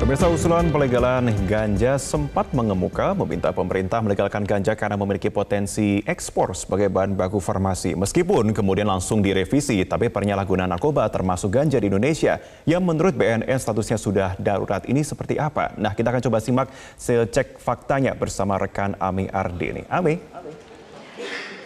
Pemirsa, usulan pelegalan ganja sempat mengemuka meminta pemerintah melegalkan ganja karena memiliki potensi ekspor sebagai bahan baku farmasi. Meskipun kemudian langsung direvisi, tapi penyalahgunaan narkoba termasuk ganja di Indonesia yang menurut BNN statusnya sudah darurat ini seperti apa? Nah, kita akan coba simak cek faktanya bersama rekan Ami Ardini. Ami.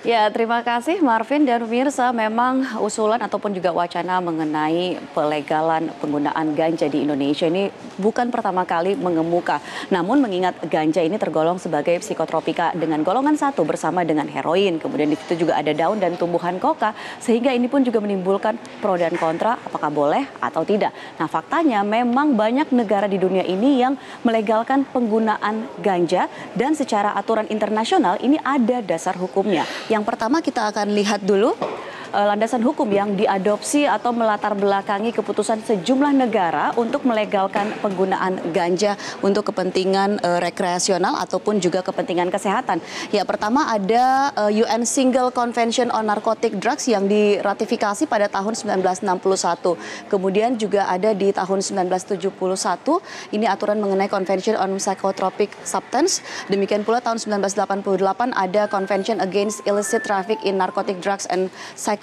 Ya, terima kasih Marvin dan pemirsa. Memang usulan ataupun juga wacana mengenai pelegalan penggunaan ganja di Indonesia ini bukan pertama kali mengemuka. Namun mengingat ganja ini tergolong sebagai psikotropika dengan golongan 1 bersama dengan heroin. Kemudian di situ juga ada daun dan tumbuhan koka, sehingga ini pun juga menimbulkan pro dan kontra apakah boleh atau tidak. Nah, faktanya memang banyak negara di dunia ini yang melegalkan penggunaan ganja dan secara aturan internasional ini ada dasar hukumnya. Yang pertama kita akan lihat dulu landasan hukum yang diadopsi atau melatar belakangi keputusan sejumlah negara untuk melegalkan penggunaan ganja untuk kepentingan rekreasional ataupun juga kepentingan kesehatan. Ya, pertama ada UN Single Convention on Narcotic Drugs yang diratifikasi pada tahun 1961. Kemudian juga ada di tahun 1971 ini aturan mengenai Convention on Psychotropic Substance. Demikian pula tahun 1988 ada Convention Against Illicit Traffic in Narcotic Drugs and Psychotropic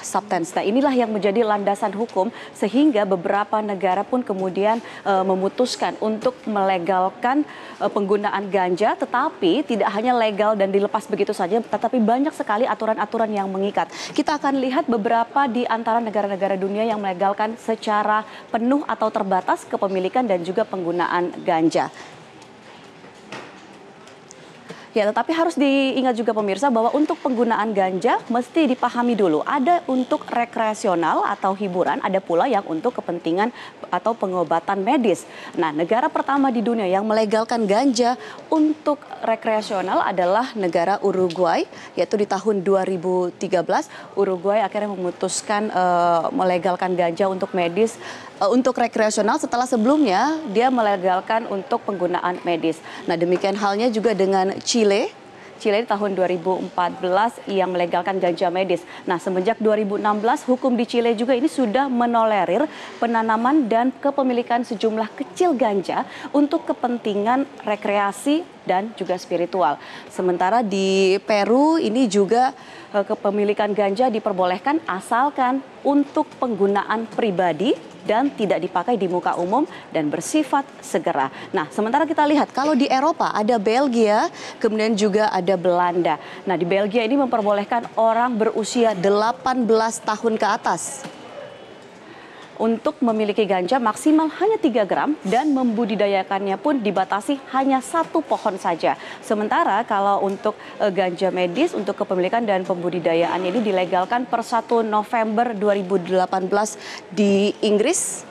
Substance. Nah, inilah yang menjadi landasan hukum sehingga beberapa negara pun kemudian memutuskan untuk melegalkan penggunaan ganja, tetapi tidak hanya legal dan dilepas begitu saja, tetapi banyak sekali aturan-aturan yang mengikat. Kita akan lihat beberapa di antara negara-negara dunia yang melegalkan secara penuh atau terbatas kepemilikan dan juga penggunaan ganja. Ya, tetapi harus diingat juga pemirsa bahwa untuk penggunaan ganja mesti dipahami dulu. Ada untuk rekreasional atau hiburan, ada pula yang untuk kepentingan atau pengobatan medis. Nah, negara pertama di dunia yang melegalkan ganja untuk rekreasional adalah negara Uruguay, yaitu di tahun 2013. Uruguay akhirnya memutuskan melegalkan ganja untuk medis, untuk rekreasional setelah sebelumnya dia melegalkan untuk penggunaan medis. Nah, demikian halnya juga dengan Chile di tahun 2014 yang melegalkan ganja medis. Nah, semenjak 2016 hukum di Chile juga ini sudah menolerir penanaman dan kepemilikan sejumlah kecil ganja untuk kepentingan rekreasi dan juga spiritual. Sementara di Peru ini juga kepemilikan ganja diperbolehkan asalkan untuk penggunaan pribadi dan tidak dipakai di muka umum dan bersifat segera. Nah, sementara kita lihat kalau di Eropa ada Belgia, kemudian juga ada Belanda. Nah, di Belgia ini memperbolehkan orang berusia 18 tahun ke atas untuk memiliki ganja maksimal hanya 3 gram dan membudidayakannya pun dibatasi hanya 1 pohon saja. Sementara kalau untuk ganja medis untuk kepemilikan dan pembudidayaan ini dilegalkan per 1 November 2018 di Inggris.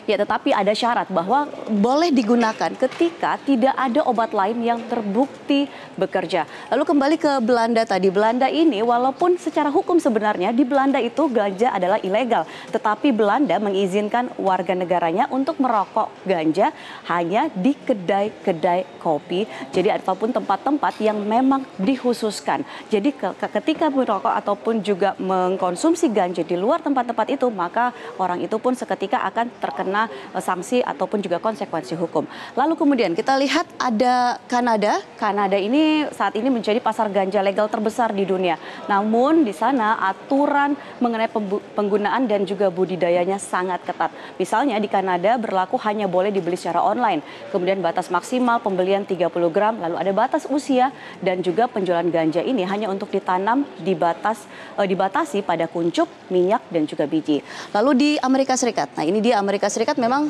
Ya, tetapi ada syarat bahwa boleh digunakan ketika tidak ada obat lain yang terbukti bekerja. Lalu kembali ke Belanda tadi. Belanda ini walaupun secara hukum sebenarnya di Belanda itu ganja adalah ilegal. Tetapi Belanda mengizinkan warga negaranya untuk merokok ganja hanya di kedai-kedai kopi. Jadi ataupun tempat-tempat yang memang dikhususkan. Jadi ketika merokok ataupun juga mengkonsumsi ganja di luar tempat-tempat itu, maka orang itu pun seketika akan terkena sanksi ataupun juga konsekuensi hukum. Lalu kemudian kita lihat ada Kanada. Kanada ini saat ini menjadi pasar ganja legal terbesar di dunia. Namun di sana aturan mengenai penggunaan dan juga budidayanya sangat ketat. Misalnya di Kanada berlaku hanya boleh dibeli secara online. Kemudian batas maksimal pembelian 30 gram. Lalu ada batas usia dan juga penjualan ganja ini hanya untuk ditanam dibatasi pada kuncup, minyak dan juga biji. Lalu di Amerika Serikat. Nah, ini dia Amerika Serikat memang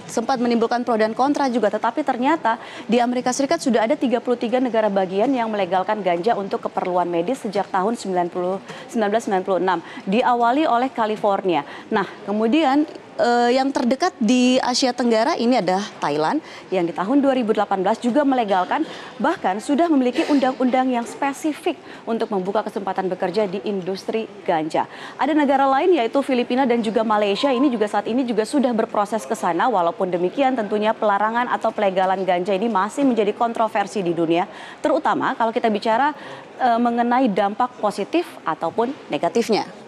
sempat menimbulkan pro dan kontra juga, tetapi ternyata di Amerika Serikat sudah ada 33 negara bagian yang melegalkan ganja untuk keperluan medis sejak tahun 1996. Diawali oleh California. Nah, kemudian yang terdekat di Asia Tenggara ini ada Thailand yang di tahun 2018 juga melegalkan, bahkan sudah memiliki undang-undang yang spesifik untuk membuka kesempatan bekerja di industri ganja. Ada negara lain yaitu Filipina dan juga Malaysia, ini juga saat ini juga sudah berproses ke sana. Walaupun demikian tentunya pelarangan atau pelegalan ganja ini masih menjadi kontroversi di dunia, terutama kalau kita bicara mengenai dampak positif ataupun negatifnya.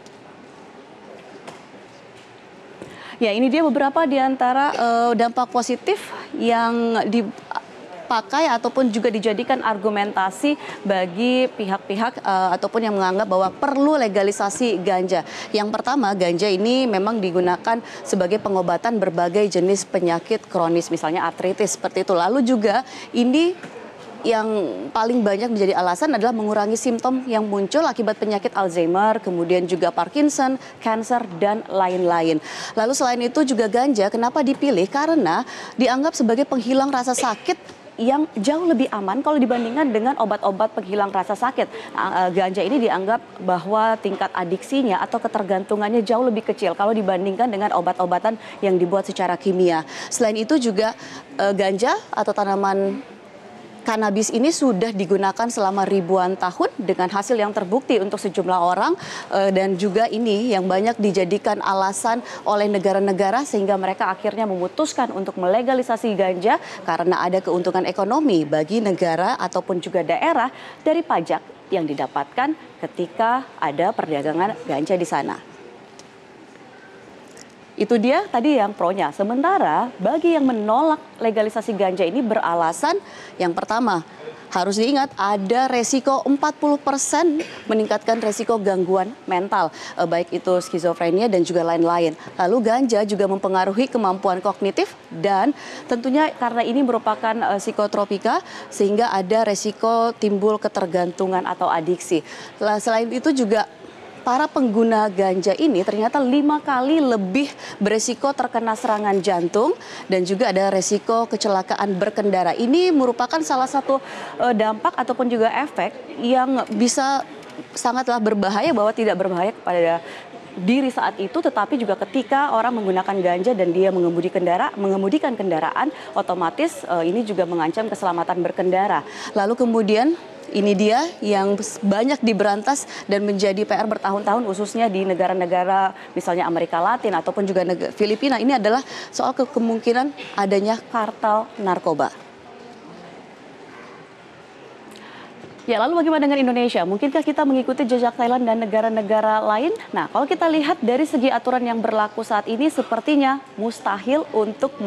Ya, ini dia beberapa di antara dampak positif yang dipakai ataupun juga dijadikan argumentasi bagi pihak-pihak ataupun yang menganggap bahwa perlu legalisasi ganja. Yang pertama, ganja ini memang digunakan sebagai pengobatan berbagai jenis penyakit kronis, misalnya artritis seperti itu. Lalu juga ini yang paling banyak menjadi alasan adalah mengurangi simptom yang muncul akibat penyakit Alzheimer, kemudian juga Parkinson, kanker, dan lain-lain. Lalu selain itu juga ganja kenapa dipilih? Karena dianggap sebagai penghilang rasa sakit yang jauh lebih aman kalau dibandingkan dengan obat-obat penghilang rasa sakit. Ganja ini dianggap bahwa tingkat adiksinya atau ketergantungannya jauh lebih kecil kalau dibandingkan dengan obat-obatan yang dibuat secara kimia. Selain itu juga ganja atau tanaman kanabis ini sudah digunakan selama ribuan tahun dengan hasil yang terbukti untuk sejumlah orang dan juga ini yang banyak dijadikan alasan oleh negara-negara sehingga mereka akhirnya memutuskan untuk melegalisasi ganja karena ada keuntungan ekonomi bagi negara ataupun juga daerah dari pajak yang didapatkan ketika ada perdagangan ganja di sana. Itu dia tadi yang pro-nya. Sementara bagi yang menolak legalisasi ganja ini beralasan yang pertama, harus diingat ada resiko 40% meningkatkan resiko gangguan mental, baik itu skizofrenia dan juga lain-lain. Lalu ganja juga mempengaruhi kemampuan kognitif dan tentunya karena ini merupakan psikotropika sehingga ada resiko timbul ketergantungan atau adiksi. Selain itu juga para pengguna ganja ini ternyata 5 kali lebih beresiko terkena serangan jantung dan juga ada resiko kecelakaan berkendara. Ini merupakan salah satu dampak ataupun juga efek yang bisa sangatlah berbahaya, bahwa tidak berbahaya kepada diri saat itu, tetapi juga ketika orang menggunakan ganja dan dia mengemudikan kendaraan, otomatis ini juga mengancam keselamatan berkendara. Lalu kemudian ini dia yang banyak diberantas dan menjadi PR bertahun-tahun khususnya di negara-negara misalnya Amerika Latin ataupun juga Filipina. Ini adalah soal kemungkinan adanya kartel narkoba. Ya, lalu bagaimana dengan Indonesia? Mungkinkah kita mengikuti jejak Thailand dan negara-negara lain? Nah, kalau kita lihat dari segi aturan yang berlaku saat ini sepertinya mustahil untuk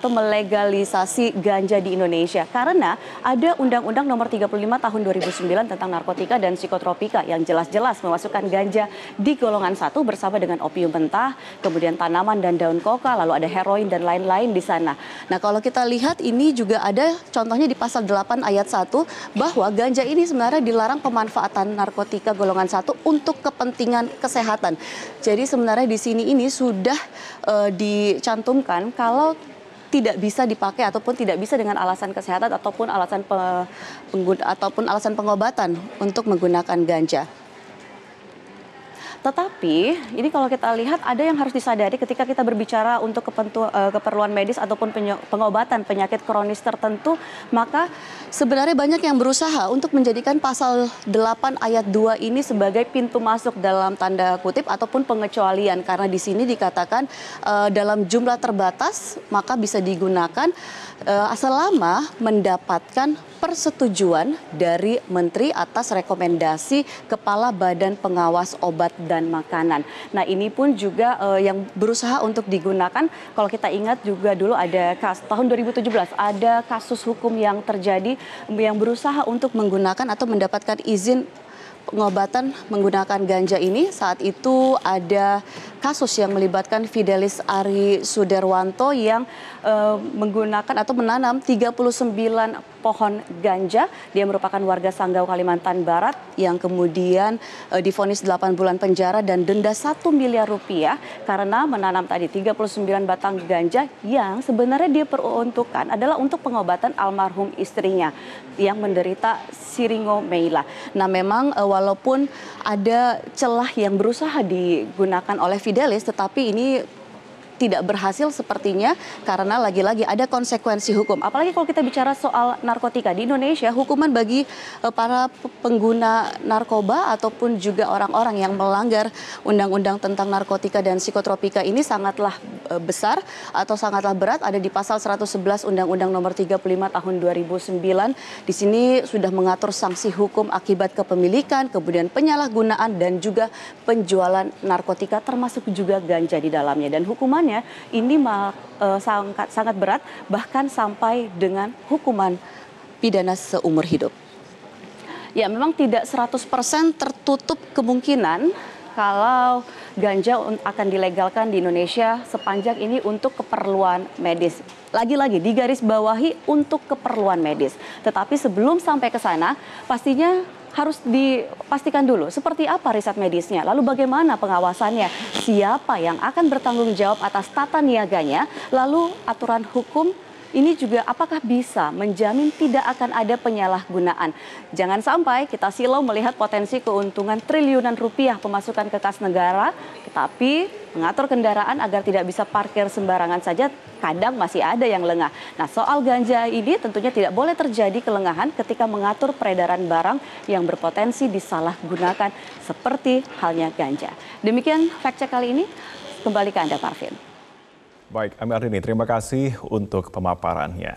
melegalisasi ganja di Indonesia. Karena ada Undang-Undang Nomor 35 Tahun 2009 tentang narkotika dan psikotropika yang jelas-jelas memasukkan ganja di golongan 1 bersama dengan opium mentah, kemudian tanaman dan daun koka, lalu ada heroin dan lain-lain di sana. Nah, kalau kita lihat ini juga ada contohnya di pasal 8 ayat 1 bahwa ganja ini sebenarnya dilarang pemanfaatan narkotika golongan 1 untuk kepentingan kesehatan. Jadi sebenarnya di sini ini sudah dicantumkan kalau tidak bisa dipakai ataupun tidak bisa dengan alasan kesehatan ataupun alasan pengobatan untuk menggunakan ganja. Tetapi ini kalau kita lihat ada yang harus disadari ketika kita berbicara untuk keperluan medis ataupun pengobatan penyakit kronis tertentu, maka sebenarnya banyak yang berusaha untuk menjadikan pasal 8 ayat 2 ini sebagai pintu masuk dalam tanda kutip ataupun pengecualian, karena di sini dikatakan dalam jumlah terbatas maka bisa digunakan selama mendapatkan persetujuan dari Menteri atas rekomendasi Kepala Badan Pengawas Obat dan Makanan. Nah, ini pun juga yang berusaha untuk digunakan. Kalau kita ingat juga dulu ada tahun 2017 ada kasus hukum yang terjadi yang berusaha untuk menggunakan atau mendapatkan izin pengobatan menggunakan ganja ini. Saat itu ada kasus yang melibatkan Fidelis Ari Suderwanto yang menggunakan atau menanam 39 pohon ganja. Dia merupakan warga Sanggau, Kalimantan Barat yang kemudian divonis 8 bulan penjara dan denda 1 miliar rupiah karena menanam tadi 39 batang ganja yang sebenarnya dia peruntukkan adalah untuk pengobatan almarhum istrinya yang menderita siringomeila. Nah, memang walaupun ada celah yang berusaha digunakan oleh Fidelis, tetapi ini tidak berhasil sepertinya karena lagi-lagi ada konsekuensi hukum. Apalagi kalau kita bicara soal narkotika di Indonesia, hukuman bagi para pengguna narkoba ataupun juga orang-orang yang melanggar undang-undang tentang narkotika dan psikotropika ini sangatlah besar atau sangatlah berat. Ada di pasal 111 Undang-Undang Nomor 35 Tahun 2009. Di sini sudah mengatur sanksi hukum akibat kepemilikan, kemudian penyalahgunaan dan juga penjualan narkotika termasuk juga ganja di dalamnya. Dan hukumannya ini sangat berat, bahkan sampai dengan hukuman pidana seumur hidup. Ya, memang tidak 100% tertutup kemungkinan kalau ganja akan dilegalkan di Indonesia sepanjang ini untuk keperluan medis. Lagi-lagi digarisbawahi untuk keperluan medis. Tetapi sebelum sampai ke sana, pastinya harus dipastikan dulu seperti apa riset medisnya, lalu bagaimana pengawasannya, siapa yang akan bertanggung jawab atas tata niaganya, lalu aturan hukum ini juga apakah bisa menjamin tidak akan ada penyalahgunaan. Jangan sampai kita silau melihat potensi keuntungan triliunan rupiah pemasukan ke kas negara, tetapi mengatur kendaraan agar tidak bisa parkir sembarangan saja kadang masih ada yang lengah. Nah, soal ganja ini tentunya tidak boleh terjadi kelengahan ketika mengatur peredaran barang yang berpotensi disalahgunakan seperti halnya ganja. Demikian fact check kali ini, kembali ke Anda Parvin. Baik, Amy Ardini, terima kasih untuk pemaparannya.